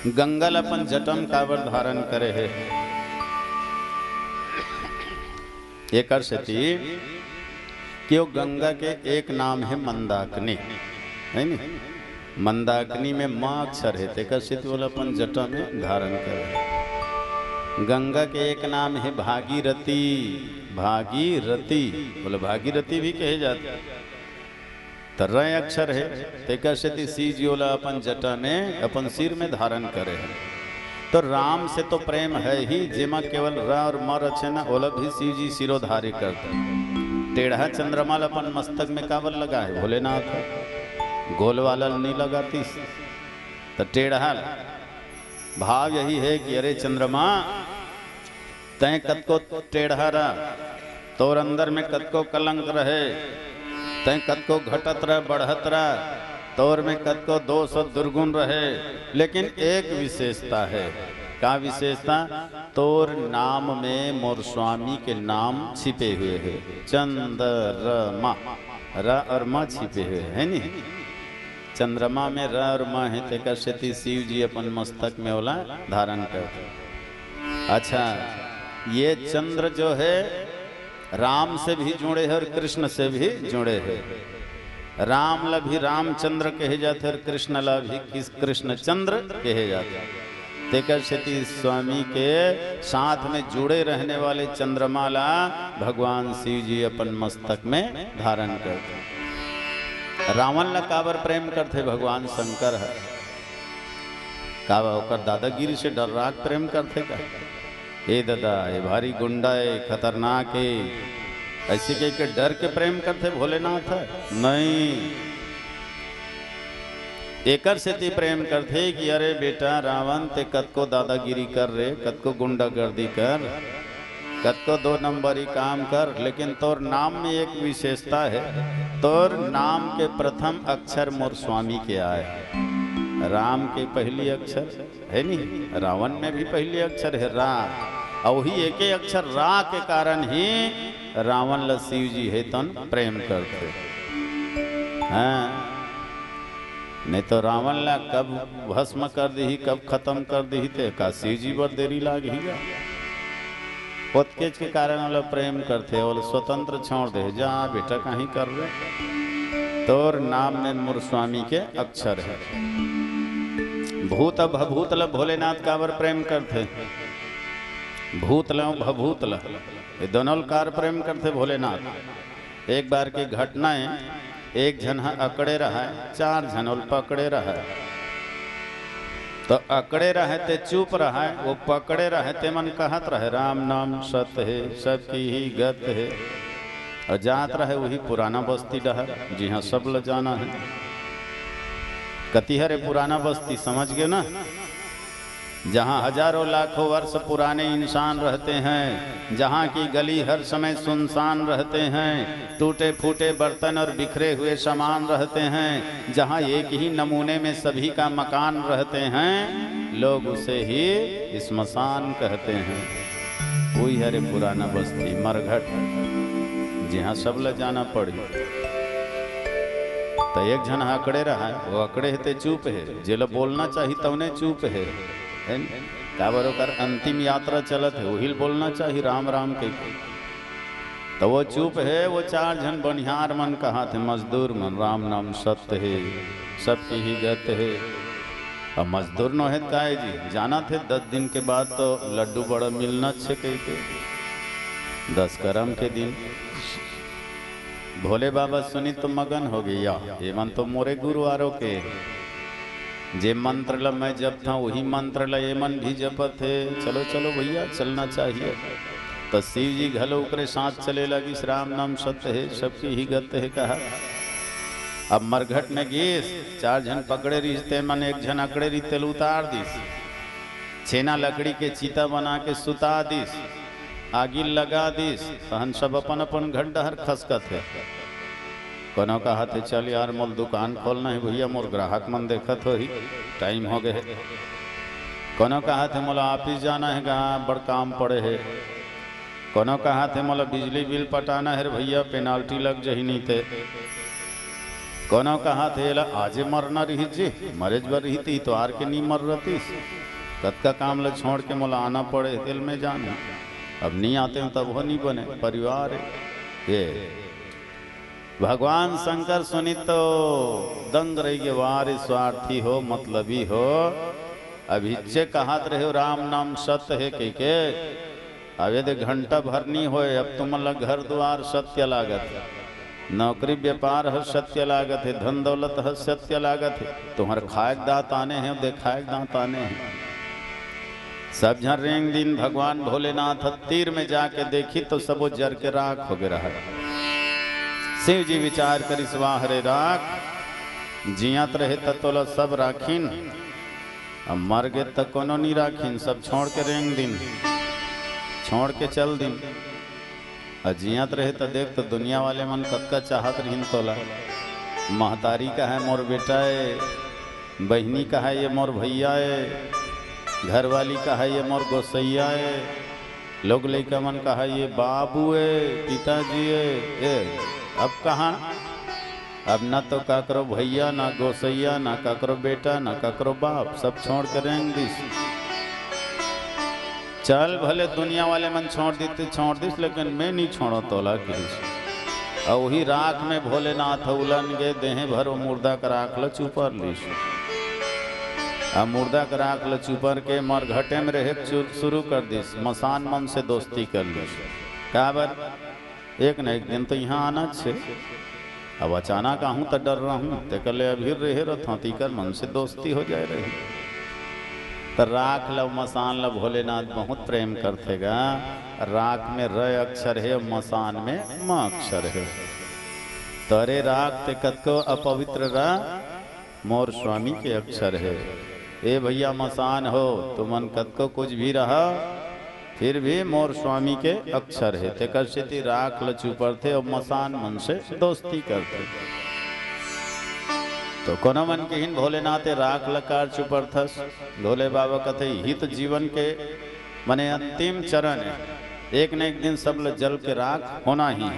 गंगल अपन जटम कावर धारण करे है। एक अर्षति कि वो गंगा के एक नाम है मंदाकिनी, है नी? मंदाकिनी में माँ अक्षर है, तेकर स्थिति बोला अपन जटा में धारण करे। गंगा के एक नाम है भागीरथी, भागीरथी बोले भागीरथी भी कहे जाते, तो र अक्षर है, तेकर स्थिति सी जियोला अपन जटा में अपन सिर में धारण करे है। तो राम से तो प्रेम है ही, जेमा केवल र और म रचे ना ओला भी शिव जी सिरोधारी करते। टेढ़ा चंद्रमाल अपन मस्तक में कावर लगा है भोलेनाथ, गोल वाला नहीं लगाती, तो टेढ़ा भाव यही है कि अरे चंद्रमा तय कद को टेढ़ा रहा, तोर अंदर में कद को कलंक रहे, तय कद को घटत रह बढ़त रह, तोर में कद को दोष और दुर्गुण रहे, लेकिन एक विशेषता है। क्या विशेषता? तोर नाम में मोर स्वामी के नाम छिपे हुए हैं, चंद्रमा, र और म छिपे हुए है नी। चंद्रमा में र और म है, तेकर स्थिति शिव जी अपन मस्तक में ओला धारण करते। अच्छा, ये चंद्र जो है राम से भी जुड़े हैं और कृष्ण से भी जुड़े हैं। राम ला भी रामचंद्र कहे जाते और कृष्ण ला भी कृष्णचंद्र कहे जाते। तेकर स्थिति स्वामी के साथ में जुड़े रहने वाले चंद्रमाला भगवान शिव जी अपन मस्तक में धारण करते। रावण ला काबर प्रेम करते भगवान शंकर है, कावा होकर दादागिरी से डर्राक प्रेम करते का, ए दादा ये भारी गुंडा है, खतरनाक है, ऐसे कह के डर के प्रेम करते भोलेनाथ है? नहीं, एकर से ती प्रेम करते कि अरे बेटा रावण ते कद को दादागिरी कर रे, कद को गुंडागर्दी कर, कद को दो नंबरी काम कर, लेकिन तोर नाम में एक विशेषता है, तोर नाम के प्रथम अक्षर मोर स्वामी के आए। राम के पहली अक्षर है नहीं, रावण में भी पहली अक्षर है रा, और वही एक अक्षर रा के कारण ही रावण ला शिव जी है तन प्रेम करते हैं। नहीं तो रावण ला कब भस्म कर दी, कब खत्म कर दी, थे का शिव जी बर देरी लागी जा, उत्केच के कारण वाला प्रेम करते और स्वतंत्र छोड़ दे, जा बेटा कहीं कर रहे, तोर नाम में मोर स्वामी के अक्षर है। भूत भभूतल भोलेनाथ कावर प्रेम करते, भूतल भभूतल ये दोनों कार प्रेम करते भोलेनाथ। एक बार की घटना है, एक जन अकड़े रहा है, चार जनोल पकड़े रहा है, तो अकड़े रहे ते चुप रहा है, वो पकड़े रहे ते मन कहत रहे राम नाम सत्य है, सबकी ही गत है, और जात रहे वही पुराना बस्ती डहर, जी हाँ सब ल जाना है। कति हरे पुराना बस्ती समझ गए ना, जहाँ हजारों लाखों वर्ष पुराने इंसान रहते हैं, जहाँ की गली हर समय सुनसान रहते हैं, टूटे फूटे बर्तन और बिखरे हुए सामान रहते हैं, जहाँ एक ही नमूने में सभी का मकान रहते हैं, लोग उसे ही स्मशान कहते हैं। वही हरे पुराना बस्ती मरघट, जहाँ सब ल जाना पड़ी। तो एक जन अकड़े रहा है, वो अकड़े है ते चुप है, जेल बोलना चाहिए तवने चुप है, का बरोकर अंतिम यात्रा चलत है, वही बोलना चाहिए राम राम के, तो वो चुप है। वो चार जन बनिहार मन कहा थे, मजदूर मन राम नाम सत्य है, सबकी ही गत है। अब मजदूर नो है का जी, जाना थे 10 दिन के बाद तो लड्डू बड़ा मिलना छे कह के, 10 करम के दिन भोले बाबा सुनी तो मगन हो गया, ये मन तो मोरे गुरुवारों के, जे मंत्र ला मैं जब था वही मंत्र ला ये मन भी जपत थे, चलो चलो भैया चलना चाहिए। तो शिव जी घलो करे साथ चले लगी, राम नाम सत्य है, सबकी ही गत है कहा। अब मरघट में गीस, 4 जन पकड़े रिश्ते मन, एक जन अकड़े रिश्ते उतार दीस, छेना लकड़ी के चीता बना के सुता दीस, आगी लगा दीस, तहन सब अपन अपन घर डहर खसकत है। कोनो कहा थे चल यार मोल दुकान खोलना है भैया, मोर ग्राहक मन देखत हो ही टाइम हो गए। कोनो कहा थे मोला ऑफिस जाना है, कहाँ बड़ काम पड़े है। कोनो कहा थे मोला बिजली बिल पटाना है भैया, पेनाल्टी लग जही नहीं थे। कोनो कहा थे आजे मरना रही जी मरेज बर रही थी तो आर के नहीं मर रही कद का काम ल छोड़ के मोला आना पड़े दिल में जाने अब नहीं आते हैं तब वो नहीं बने परिवार है ये भगवान शंकर सुनी तो दंग रही के वार स्वार्थी हो मतलबी हो अभिचे कहत रहे राम नाम सत्य है के अब यदि घंटा भर नहीं होए अब तुम घर द्वार सत्य लागत नौकरी व्यापार है सत्य लागत है धन दौलत है सत्य लागत है तुम्हारे खायक दांत आने हैं देखायक दांत आने हैं सब झन रेंग दिन भगवान भोलेनाथ तीर में जाके देखी तो सब वो जर के राख हो गया रहा शिव जी विचार करी स्वाह रे राख जियात रहे तत्ला सब राखीन अब मर गए तक कोनो नहीं राखीन सब छोड़ के रेंग दिन छोड़ के चल दिन जियात रहे तो देख तो दुनिया वाले मन कक्का चाहत रहीन तोला महतारी का है मोर बेटा है बहनी का है ये मोर भैया है घर वाली का है ये मोर गोसैया है लोग लड़का मन का है ये बाबू है पिताजी है अब कहाँ अब ना तो का करो भैया ना गोसैया ना का करो बेटा ना का करो बाप सब छोड़ कर रहेंगे चल भले दुनिया वाले मन छोड़ दिस लेकिन मैं नहीं छोड़ो तोला किस और वही राख में भोलेनाथ उलन गे देहे भरो मुर्दा का राख ल चुपर लीस अब मुर्दा का राख ल चुपर के मर घटे में रहे शुरू कर दिस मसान मन से दोस्ती कर लीस काबर एक न एक दिन तो यहाँ आना छे अब अचानक आहूँ तो डर रहा हूँ ते कले अभी रहे रथाती कर मन से दोस्ती हो जाए रही तो राख लो मसान लो भोलेनाथ बहुत प्रेम करतेगा राख में र अक्षर है मसान में म अक्षर है तरे राख ते कतको अपवित्र रा मोर स्वामी के अक्षर है ए भैया मसान हो तुमन कतको कुछ भी रहा फिर भी मोर स्वामी के अक्षर है ते कश्यति राख ल चुपर थे और मसान मन से दोस्ती करते तो कोनो मन के हिन भोलेनाथ राख लकार चुपर थस भोले बाबा कथे हित जीवन के मने अंतिम चरण है एक न एक दिन सब जल के राख होना ही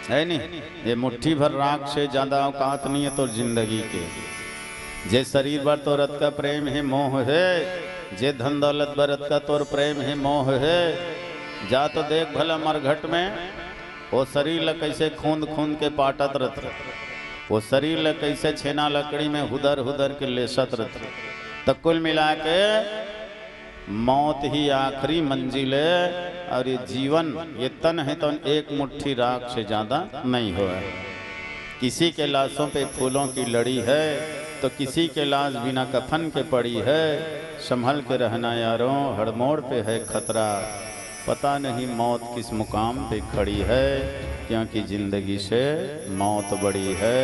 है नहीं ये मुट्ठी भर राख से ज्यादा औकात नहीं है तो जिंदगी के जे शरीर भर तो रत का प्रेम है मोह है जे धन दौलत भरत का तोर प्रेम है मोह है जा तो देख भला मरघट में वो शरीर ल कैसे खूंद खूंद के पाटत रत वो शरीर ल कैसे छेना लकड़ी में हुदर हुदर के लेसत रत तो कुल मिला के मौत ही आखिरी मंजिल है और ये जीवन ये तन है तो एक मुट्ठी राख से ज्यादा नहीं हो किसी के लाशों पे फूलों की लड़ी है तो किसी के लाश बिना कफन के पड़ी है संभल के रहना यारों हड़मोड़ पे है खतरा पता नहीं मौत किस मुकाम पे खड़ी है क्योंकि जिंदगी से मौत बड़ी है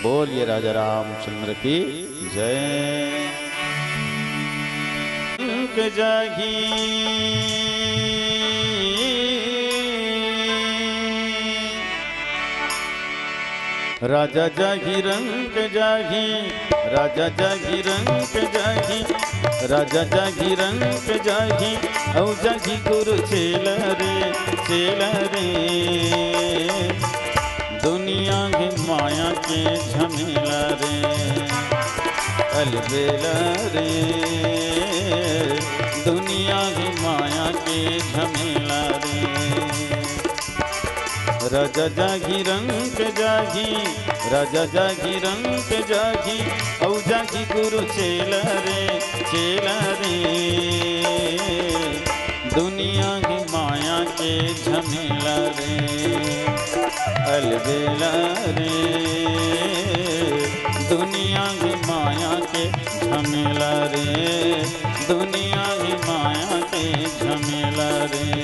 बोलिए राजा रामचंद्र की जय जागी राजा जागी रंग जागी राजा जागी रंग जागी राजा जागी रंग जागी औ जागी गुरु चेला रे दुनिया के माया के झमेला रे अलबेला रे दुनिया की माया के झमेला रे राजा जागी रंग जागी राजा जागी रंग जागी औ जागी गुरु चेला रे दुनिया की माया के झमेला रे अलबेला रे दुनिया की माया के झमेला रे दुनिया की माया के झमेला रे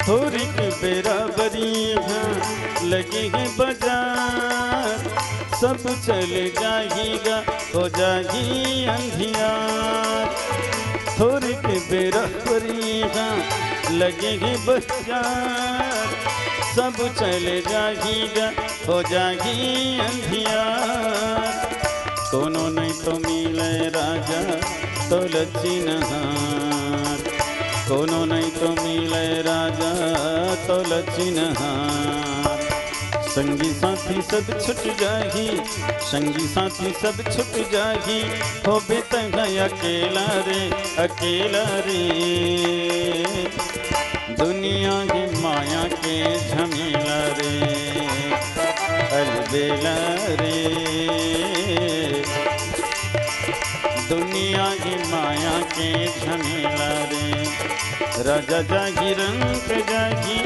थोड़ी के बराबरी लगी है बाजार सब चले जाएगा हो जाएगी अंधियार। थोड़ी के बेरहबरिया लगेगी बाजार, सब चले जाएगा हो जाएगी अंधियार। कोनो नहीं तो मिले राजा तो लचिनहार, कोनो नहीं तो मिले राजा तो लचिनहार। संगी साथी सब छुट जाही, संगी साथी सब छुट जाही, हो बेतंग अकेला रे अकेला रे। दुनिया की माया के झमेला रे अलबेला रे। दुनिया की माया के झमेला रे। राजा जागी रंग जागी,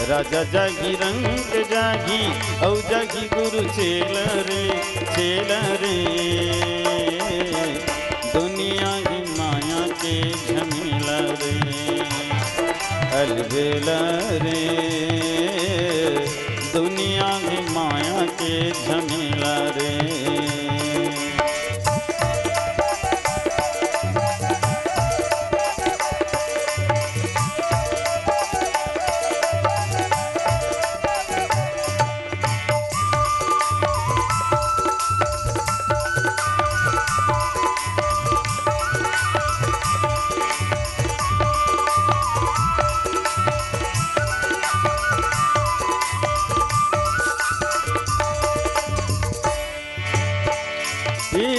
राजा जागी रंग जागी, औ जागी गुरु चेला रे चेला रे। दुनिया की माया के झमेला रे अलबेला रे। दुनिया की माया के झमेला रे।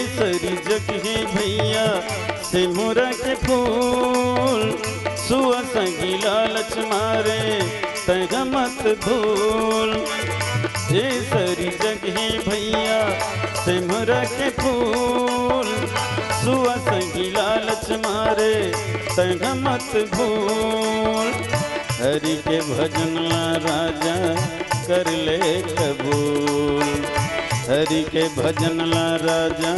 सरी जगहे भैया सिमुरा के फूल, सुआ संगी लालच मारे तैगा मत भूल। ये सरी जगहे भैया सिमुरा के फूल, सुआ संगी लालच मारे तैगा मत भूल। हरि के भजन ला राजा कर ले कबूल, हरि के भजन ला राजा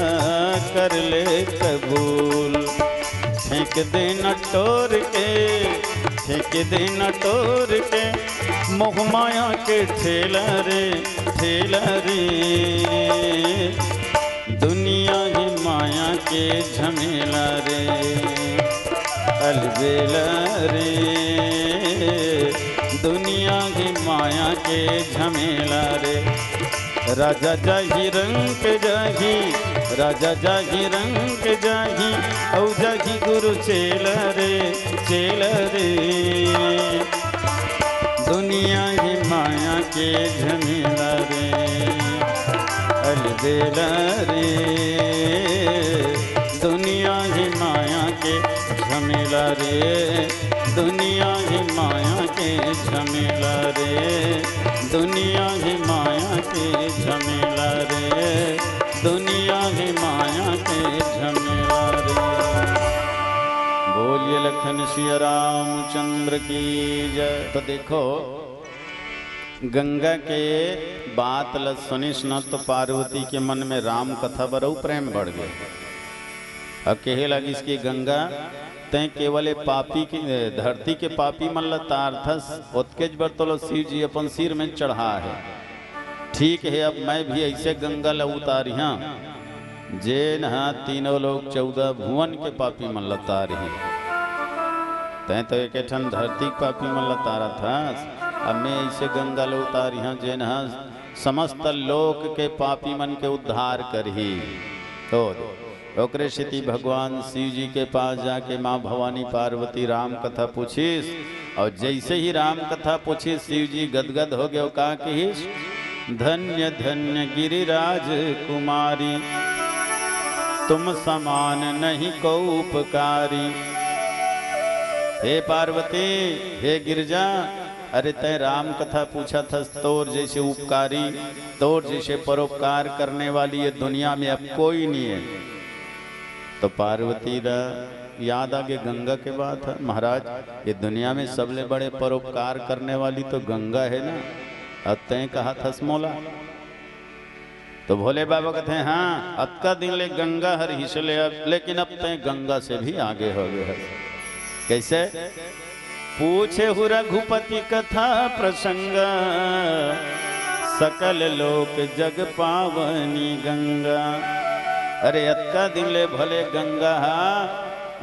कर ले कबूल। फेंक देना टोर के, फेंक देना टोर के, मोह माया के ठेला रे ठेला रे। दुनिया ही माया के झमेला रे अलबेला रे। दुनिया ही माया के झमेला रे। राजा जागी रंग जागी, राजा जागी रंग जागी, औ जागी गुरु चेला रे चेला रे। दुनिया ही माया के झमेला रे अलबेला रे। दुनिया ही माया के झमेला रे। दुनिया ही माया के झमेला रे। दुनिया ही माया के झमेला रे। दुनिया ही माया के झमेला रे। बोलिए लखन सिया रामचंद्र की जय। तो देखो गंगा के बात ल सुनिस न तो पार्वती के मन में राम कथा बरऊ प्रेम बढ़ गए। अब कहे लगी इसकी गंगा तय केवल पापी की धरती के पापी मन तारथस उत्केज बरतलो शिव जी अपन सिर में चढ़ा है। ठीक है अब मैं भी ऐसे गंगा ल उतारिया जे नहा तीनों लोग 14 भुवन के पापी मन तारी। तय तो एक ठन धरती पापी मन तारा था। अब मैं ऐसे गंगा ल उतारिया जे नहा समस्त लोक के पापी मन के उद्धार करही। तो ओकरे स्थिति भगवान शिव जी के पास जाके माँ भवानी पार्वती राम कथा पूछीस। और जैसे ही राम कथा पूछी शिव जी गदगद हो गए। कहा कहिस धन्य धन्य गिरिराज कुमारी, तुम समान नहीं को उपकारी। हे पार्वती हे गिरजा, अरे तय राम कथा पूछा था तोर जैसे उपकारी, तोर जैसे परोपकार करने वाली ये दुनिया में अब कोई नहीं है। तो पार्वती रा याद आगे गंगा के बात है। महाराज ये दुनिया में सबले बड़े परोपकार करने वाली तो गंगा है ना। अब तय कहा था स्मोला। तो भोले बाबा कहते हैं हाँ अब का दिन ले गंगा हर हिसले अब, लेकिन अब तय गंगा से भी आगे हो गए। कैसे पूछे हु रघुपति कथा प्रसंग, सकल लोक जग पावनी गंगा। अरे अक्का दिन ले भले गंगा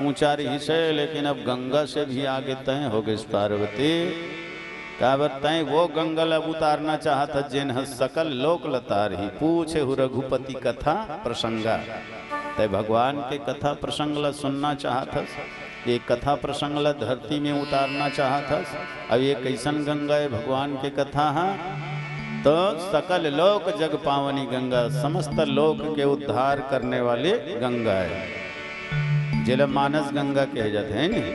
ऊंचा रही से, लेकिन अब गंगा से भी आगे तय हो गई पार्वती। का बताएं वो गंगा लब उतारना चाहत जिन सकल लोक लतार ही। पूछे हु रघुपति कथा प्रसंगा, तय भगवान के कथा प्रसंग ला सुनना चाहत, ये कथा प्रसंग ला धरती में उतारना चाहत। अब ये कैसन गंगा है भगवान के कथा तो सकल लोक जग पावनी गंगा, समस्त लोक के उद्धार करने वाले गंगा है, जिला मानस गंगा कहे जाते हैं नहीं।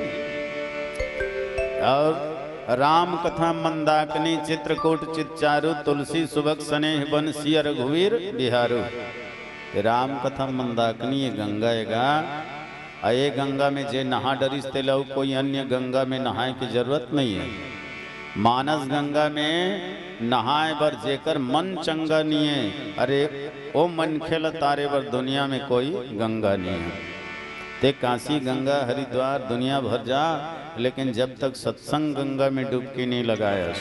और राम कथा मंदाकिनी चित्रकूट चितचारु, तुलसी सुबक स्नेह बन सिय रघुवीर बिहारू। राम कथा मंदाकिनी ये गंगा हैगा। ये गंगा में जे नहा डरिस तेलाऊ, कोई अन्य गंगा में नहाए की जरूरत नहीं है। मानस गंगा में नहाए बर जेकर मन चंगा नहीं है, अरे ओ मन खेल तारे बर दुनिया में कोई गंगा नहीं है। ते काशी गंगा हरिद्वार दुनिया भर जा, लेकिन जब तक सत्संग गंगा में डुबकी नहीं लगायस,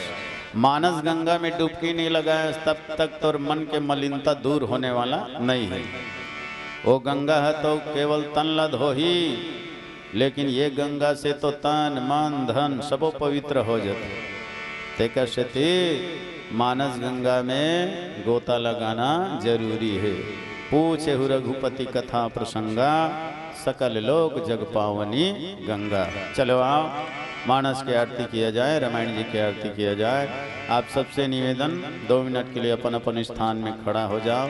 मानस गंगा में डुबकी नहीं लगायस, तब तक तोर मन के मलिनता दूर होने वाला नहीं है। वो गंगा है तो केवल तन ला धोही, लेकिन ये गंगा से तो तन मन धन सबो पवित्र हो जाते। तेकर से मानस गंगा में गोता लगाना जरूरी है। पूछे हु रघुपति कथा प्रसंगा, सकल लोक जग पावनी गंगा। चलो आओ मानस की आरती किया जाए, रामायण जी की आरती किया जाए। आप सबसे निवेदन 2 मिनट के लिए अपन अपन स्थान में खड़ा हो जाओ।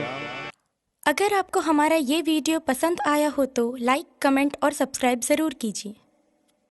अगर आपको हमारा ये वीडियो पसंद आया हो तो लाइक, कमेंट और सब्सक्राइब ज़रूर कीजिए।